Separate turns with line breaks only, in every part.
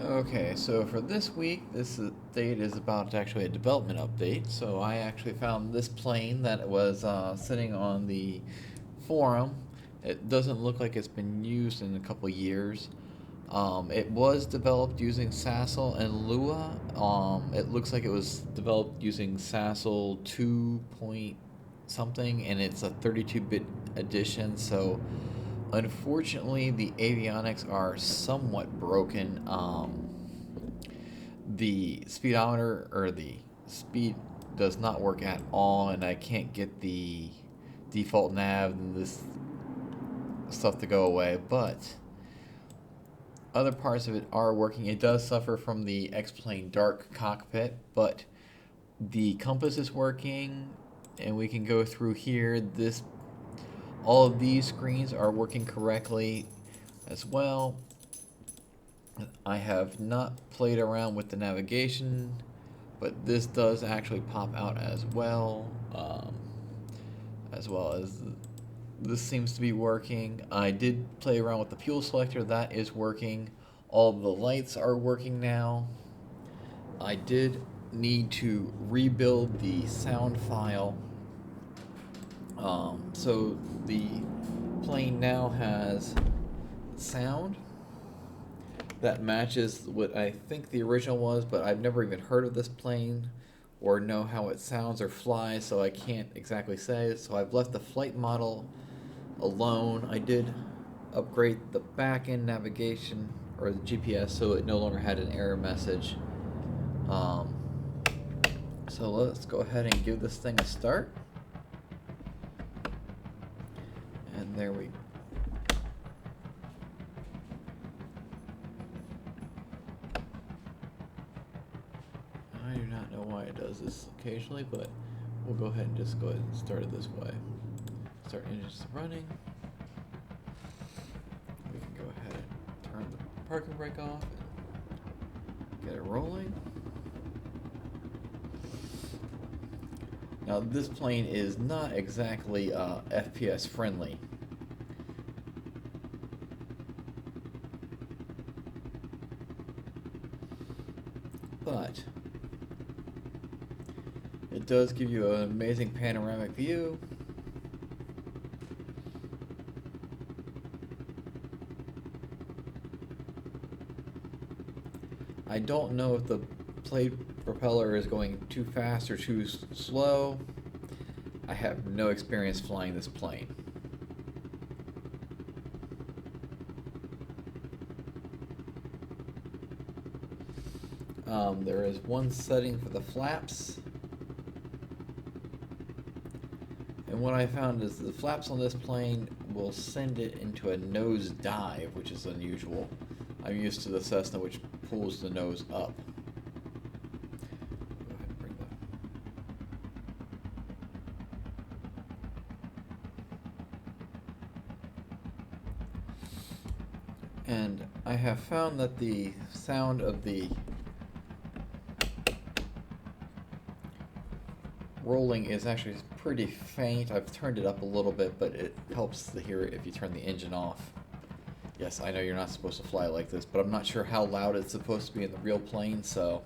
Okay, so for this week, this update is about actually a development update. So I actually found this plane that was sitting on the forum. It doesn't look like it's been used in a couple years. It was developed using Sassel and Lua. It looks like it was developed using Sassel 2 point something, and it's a 32-bit edition. So unfortunately, the avionics are somewhat broken. The speedometer or the speed does not work at all, and I can't get the default nav and this stuff to go away. But other parts of it are working. It does suffer from the X-plane dark cockpit, but the compass is working, and we can go through here. All of these screens are working correctly as well. I have not played around with the navigation, but this does actually pop out as well as this seems to be working. I did play around with the fuel selector. That is working. All of the lights are working now. I did need to rebuild the sound file. So the plane now has sound that matches what I think the original was, but I've never even heard of this plane or know how it sounds or flies, so I can't exactly say. So I've left the flight model alone. I did upgrade the back-end navigation or the GPS so it no longer had an error message. Um, so let's go ahead and give this thing a start. And there we go. I do not know why it does this occasionally, but we'll go ahead and just go ahead and start it this way. Start engines running. We can go ahead and turn the parking brake off and get it rolling. Now this plane is not exactly FPS friendly. But it does give you an amazing panoramic view. I don't know if the blade propeller is going too fast or too slow. I have no experience flying this plane. There is one setting for the flaps. And what I found is the flaps on this plane will send it into a nose dive, which is unusual. I'm used to the Cessna, which pulls the nose up. Go ahead and bring that. And I have found that the sound of the rolling is actually pretty faint. I've turned it up a little bit, but it helps to hear it if you turn the engine off. Yes, I know you're not supposed to fly like this, but I'm not sure how loud it's supposed to be in the real plane, so...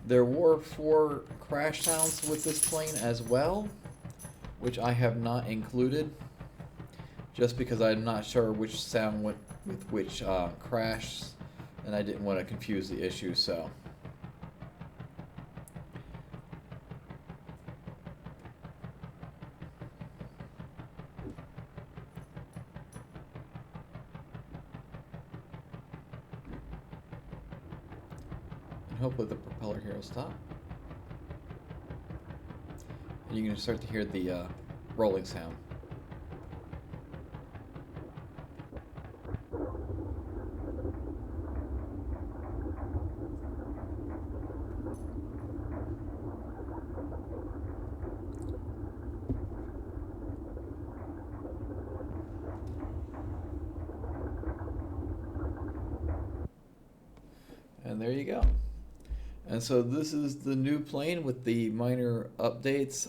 There were 4 crash sounds with this plane as well, which I have not included, just because I'm not sure which sound went with which crash, and I didn't want to confuse the issue, so... Hopefully the propeller here will stop. And you're going to start to hear the rolling sound. And there you go. And so this is the new plane with the minor updates.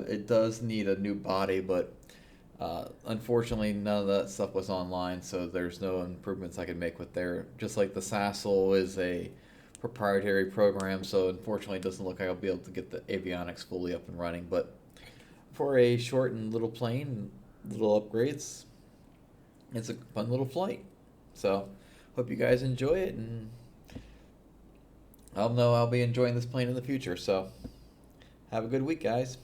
It does need a new body, but Unfortunately, none of that stuff was online, so there's no improvements I could make with there. Just like the SASL is a proprietary program, so unfortunately it doesn't look like I'll be able to get the avionics fully up and running. But for a short and little plane, little upgrades, it's a fun little flight. So hope you guys enjoy it, and I'll know I'll be enjoying this plane in the future. So have a good week, guys.